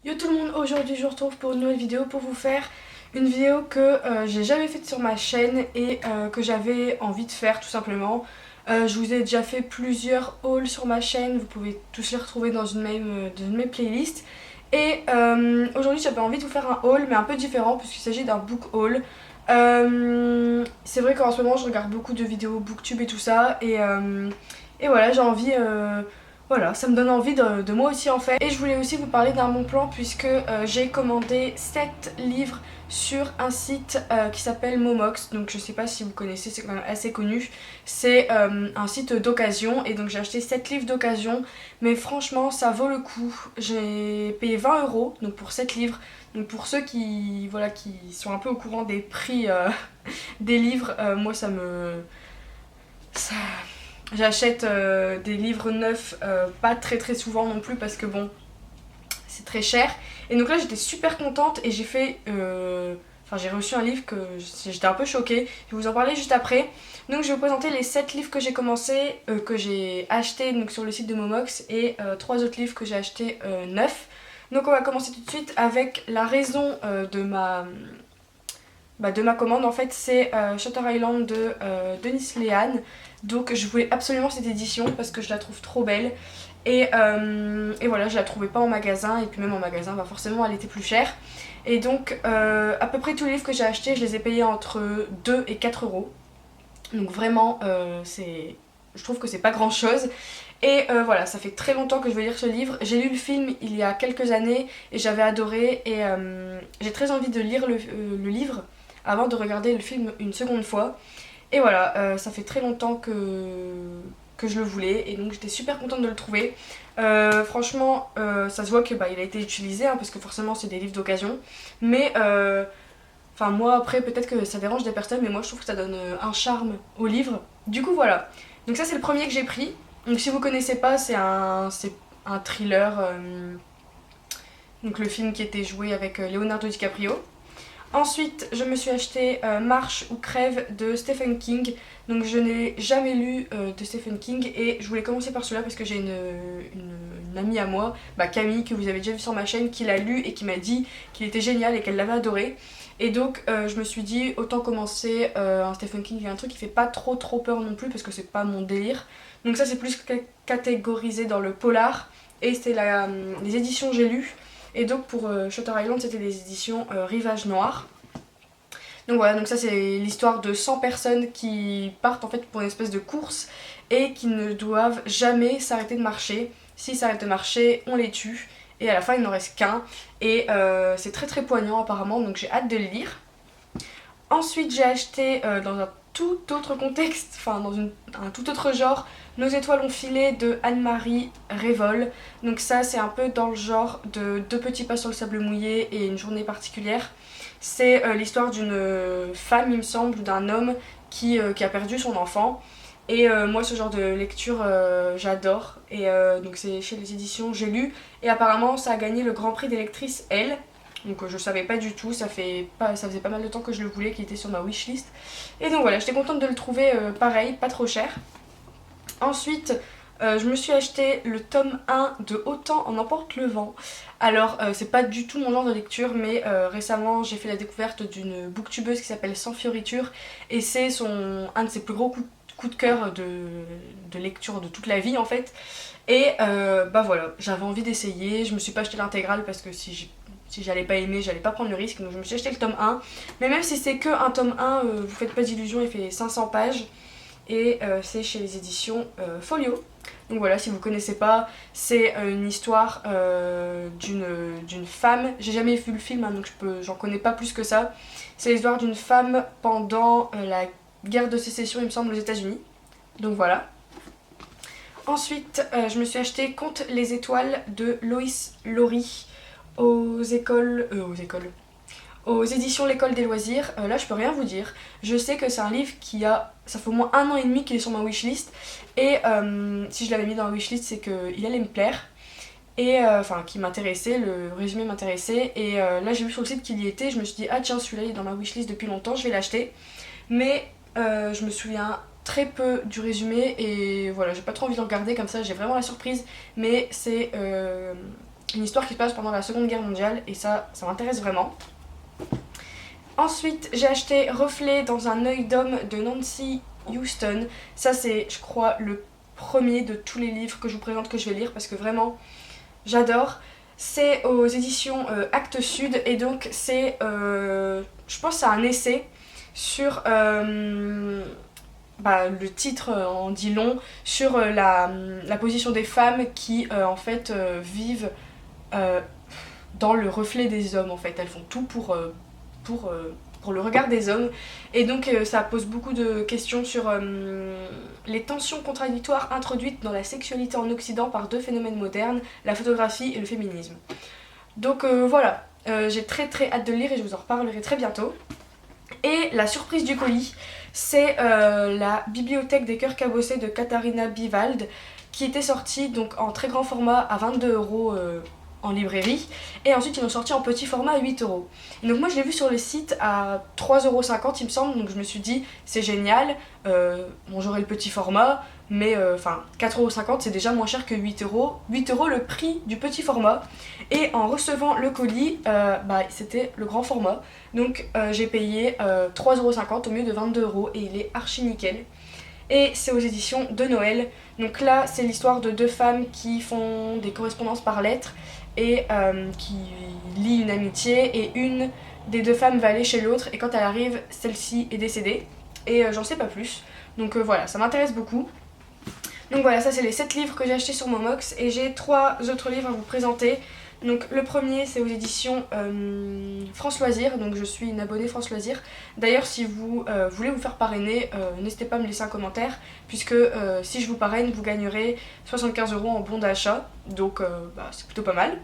Yo tout le monde, aujourd'hui je vous retrouve pour une nouvelle vidéo pour vous faire une vidéo que j'ai jamais faite sur ma chaîne et que j'avais envie de faire tout simplement. Je vous ai déjà fait plusieurs hauls sur ma chaîne, vous pouvez tous les retrouver dans une même de mes playlists. Et aujourd'hui j'avais envie de vous faire un haul mais un peu différent puisqu'il s'agit d'un book haul. C'est vrai qu'en ce moment je regarde beaucoup de vidéos booktube et tout ça et voilà j'ai envie... voilà, ça me donne envie de moi aussi en fait. Et je voulais aussi vous parler d'un bon plan puisque j'ai commandé 7 livres sur un site qui s'appelle Momox. Donc je sais pas si vous connaissez, c'est quand même assez connu. C'est un site d'occasion et donc j'ai acheté 7 livres d'occasion. Mais franchement ça vaut le coup. J'ai payé 20 € donc pour 7 livres. Donc pour ceux qui, voilà, qui sont un peu au courant des prix des livres, moi ça me... Ça, j'achète des livres neufs pas très souvent non plus parce que bon, c'est très cher. Et donc là j'étais super contente et j'ai fait... Enfin j'ai reçu un livre que j'étais un peu choquée. Je vais vous en parler juste après. Donc je vais vous présenter les 7 livres que j'ai commencé, que j'ai acheté donc, sur le site de Momox et 3 autres livres que j'ai achetés neufs. Donc on va commencer tout de suite avec la raison de ma commande. En fait c'est Shutter Island de Denis Lehan. Donc je voulais absolument cette édition parce que je la trouve trop belle. Et voilà, je la trouvais pas en magasin. Et puis même en magasin, bah forcément elle était plus chère. Et donc à peu près tous les livres que j'ai achetés, je les ai payés entre 2 et 4 €. Donc vraiment, je trouve que c'est pas grand chose. Et voilà, ça fait très longtemps que je veux lire ce livre. J'ai lu le film il y a quelques années et j'avais adoré. Et j'ai très envie de lire le livre avant de regarder le film une seconde fois. Et voilà, ça fait très longtemps que je le voulais et donc j'étais super contente de le trouver. Franchement, ça se voit que il a été utilisé hein, parce que forcément c'est des livres d'occasion. Mais enfin moi après peut-être que ça dérange des personnes mais moi je trouve que ça donne un charme au livre. Du coup voilà. Donc ça c'est le premier que j'ai pris. Donc si vous connaissez pas c'est un thriller. Donc le film qui était joué avec Leonardo DiCaprio. Ensuite, je me suis acheté Marche ou Crève de Stephen King. Donc je n'ai jamais lu de Stephen King et je voulais commencer par celui-là parce que j'ai une amie à moi, Camille, que vous avez déjà vu sur ma chaîne, qui l'a lu et qui m'a dit qu'il était génial et qu'elle l'avait adoré. Et donc je me suis dit autant commencer un Stephen King, un truc qui fait pas trop peur non plus parce que c'est pas mon délire. Donc ça c'est plus catégorisé dans le polar et c'était les éditions J'ai lu. Et donc pour Shutter Island c'était des éditions Rivage Noir. Donc voilà, donc ça c'est l'histoire de 100 personnes qui partent en fait pour une espèce de course et qui ne doivent jamais s'arrêter de marcher. S'ils s'arrêtent de marcher, on les tue. Et à la fin il n'en reste qu'un. Et c'est très poignant apparemment, donc j'ai hâte de le lire. Ensuite j'ai acheté dans un tout autre contexte, enfin dans un tout autre genre, Nos étoiles ont filé de Anne-Marie Révol. Donc ça c'est un peu dans le genre de Deux petits pas sur le sable mouillé et Une journée particulière. C'est l'histoire d'une femme il me semble, ou d'un homme qui a perdu son enfant. Et moi ce genre de lecture j'adore. Et donc c'est chez les éditions J'ai lu. Et apparemment ça a gagné le Grand Prix des lectrices Elle. Donc je savais pas du tout, ça faisait pas mal de temps que je le voulais, qu'il était sur ma wishlist. Et donc voilà, j'étais contente de le trouver pareil, pas trop cher. Ensuite, je me suis acheté le tome 1 de Autant en emporte le vent. Alors c'est pas du tout mon genre de lecture mais récemment j'ai fait la découverte d'une booktubeuse qui s'appelle Sans Fioriture et c'est un de ses plus gros coups de cœur de lecture de toute la vie en fait. Et voilà, j'avais envie d'essayer, je me suis pas acheté l'intégrale parce que si j'allais pas aimer, j'allais pas prendre le risque, donc je me suis acheté le tome 1. Mais même si c'est que un tome 1, vous faites pas d'illusions, il fait 500 pages. Et c'est chez les éditions Folio. Donc voilà, si vous connaissez pas, c'est une histoire d'une femme. J'ai jamais vu le film, hein, donc j'en connais pas plus que ça. C'est l'histoire d'une femme pendant la guerre de sécession, il me semble, aux États-Unis. Donc voilà. Ensuite, je me suis acheté Compte les étoiles de Loïs Laurie aux éditions L'école des loisirs. Là je peux rien vous dire. Je sais que c'est un livre ça fait au moins 1 an et demi qu'il est sur ma wishlist. Et si je l'avais mis dans la wishlist c'est qu'il allait me plaire. Et enfin qui m'intéressait, le résumé m'intéressait. Et là j'ai vu sur le site qu'il y était, je me suis dit ah tiens celui-là il est dans ma wishlist depuis longtemps, je vais l'acheter. Mais je me souviens très peu du résumé et voilà j'ai pas trop envie de le regarder comme ça, j'ai vraiment la surprise. Mais une histoire qui se passe pendant la Seconde Guerre mondiale et ça m'intéresse vraiment. Ensuite, j'ai acheté Reflet dans un œil d'homme de Nancy Houston. Ça, c'est, je crois, le premier de tous les livres que je vous présente que je vais lire parce que vraiment, j'adore. C'est aux éditions Actes Sud et donc c'est, je pense, c'est un essai sur, le titre en dit long, sur la position des femmes qui, en fait, vivent dans le reflet des hommes, en fait. Elles font tout pour le regard des hommes. Et donc ça pose beaucoup de questions sur les tensions contradictoires introduites dans la sexualité en Occident par deux phénomènes modernes, la photographie et le féminisme. Donc voilà, j'ai très très hâte de le lire et je vous en reparlerai très bientôt. Et la surprise du colis, c'est la Bibliothèque des cœurs cabossés de Katharina Biwald qui était sortie donc en très grand format à 22 € en librairie et ensuite ils l'ont sorti en petit format à 8 €. Et donc moi je l'ai vu sur le site à 3,50 € il me semble, donc je me suis dit c'est génial, bon j'aurai le petit format mais 4,50 € c'est déjà moins cher que 8 €. 8 € le prix du petit format et en recevant le colis c'était le grand format donc j'ai payé 3,50 € au mieux de 22 € et il est archi nickel. Et c'est aux éditions de Noël. Donc là, c'est l'histoire de deux femmes qui font des correspondances par lettres et qui lient une amitié. Et une des deux femmes va aller chez l'autre et quand elle arrive, celle-ci est décédée. Et j'en sais pas plus. Donc voilà, ça m'intéresse beaucoup. Donc voilà, ça c'est les 7 livres que j'ai achetés sur Momox et j'ai 3 autres livres à vous présenter. Donc le premier c'est aux éditions France Loisirs, donc je suis une abonnée France Loisirs. D'ailleurs si vous voulez vous faire parrainer, n'hésitez pas à me laisser un commentaire puisque si je vous parraine vous gagnerez 75 € en bon d'achat, donc c'est plutôt pas mal.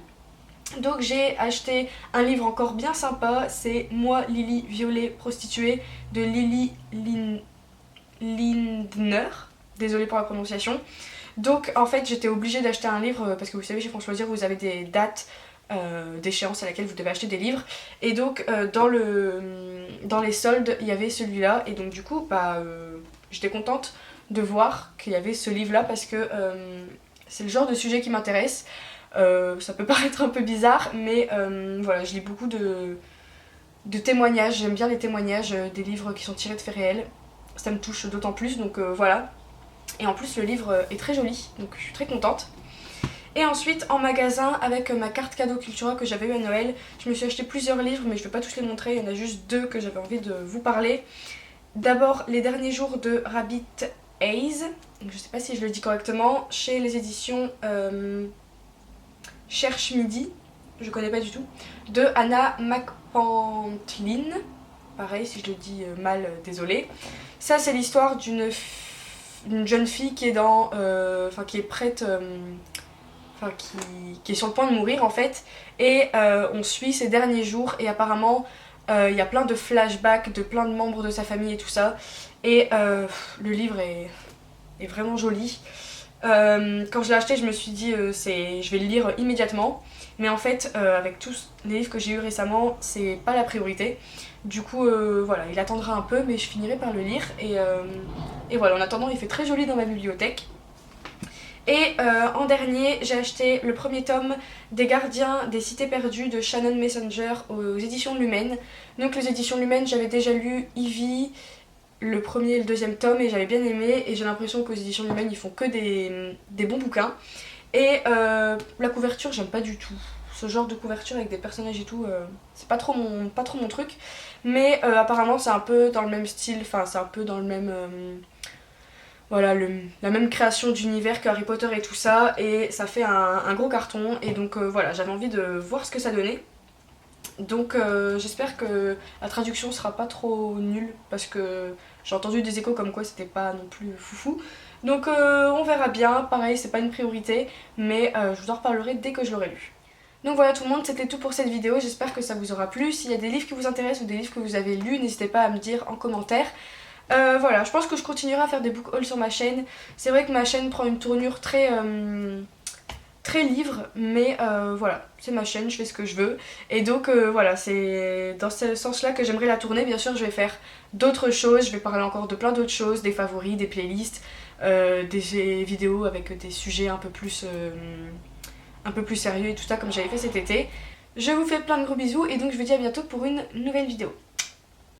Donc j'ai acheté un livre encore bien sympa, c'est Moi Lily Violet Prostituée de Lily Lindner, désolée pour la prononciation. Donc en fait j'étais obligée d'acheter un livre parce que vous savez chez France Loisirs vous avez des dates d'échéance à laquelle vous devez acheter des livres et donc dans les soldes il y avait celui-là et donc du coup j'étais contente de voir qu'il y avait ce livre là parce que c'est le genre de sujet qui m'intéresse. Ça peut paraître un peu bizarre mais voilà, je lis beaucoup de témoignages, j'aime bien les témoignages des livres qui sont tirés de faits réels, ça me touche d'autant plus donc voilà. Et en plus le livre est très joli, donc je suis très contente. Et ensuite en magasin avec ma carte cadeau Cultura que j'avais eu à Noël, je me suis acheté plusieurs livres mais je ne vais pas tous les montrer, il y en a juste 2 que j'avais envie de vous parler. D'abord Les derniers jours de Rabbit Haze, je ne sais pas si je le dis correctement, chez les éditions Cherche Midi, je connais pas du tout, de Anna McPantlin, pareil si je le dis mal, désolée. Ça c'est l'histoire d'une jeune fille qui est qui est prête, qui est sur le point de mourir en fait, et on suit ses derniers jours et apparemment il y a plein de flashbacks de plein de membres de sa famille et tout ça, et le livre est vraiment joli. Quand je l'ai acheté je me suis dit je vais le lire immédiatement, mais en fait avec tous les livres que j'ai eu récemment c'est pas la priorité. Du coup voilà, il attendra un peu mais je finirai par le lire et voilà, en attendant il fait très joli dans ma bibliothèque. Et en dernier j'ai acheté le premier tome des Gardiens des Cités Perdues de Shannon Messenger aux éditions Lumen. Donc les éditions Lumen j'avais déjà lu Ivy, le premier et le deuxième tome et j'avais bien aimé et j'ai l'impression qu'aux éditions Lumen ils font que des bons bouquins. Et la couverture j'aime pas du tout. Ce genre de couverture avec des personnages et tout, c'est pas trop mon truc. Mais apparemment c'est un peu dans le même style, c'est un peu dans le même... voilà, la même création d'univers que Harry Potter et tout ça. Et ça fait un gros carton et donc voilà, j'avais envie de voir ce que ça donnait. Donc j'espère que la traduction sera pas trop nulle parce que j'ai entendu des échos comme quoi c'était pas non plus foufou. Donc on verra bien, pareil c'est pas une priorité mais je vous en reparlerai dès que je l'aurai lu. Donc voilà tout le monde, c'était tout pour cette vidéo, j'espère que ça vous aura plu. S'il y a des livres qui vous intéressent ou des livres que vous avez lus, n'hésitez pas à me dire en commentaire. Voilà, je pense que je continuerai à faire des book hauls sur ma chaîne. C'est vrai que ma chaîne prend une tournure très livre, mais voilà, c'est ma chaîne, je fais ce que je veux. Et donc voilà, c'est dans ce sens-là que j'aimerais la tourner. Bien sûr, je vais faire d'autres choses, je vais parler encore de plein d'autres choses, des favoris, des playlists, des vidéos avec des sujets un peu plus un peu plus sérieux et tout ça comme j'avais fait cet été. Je vous fais plein de gros bisous et donc je vous dis à bientôt pour une nouvelle vidéo.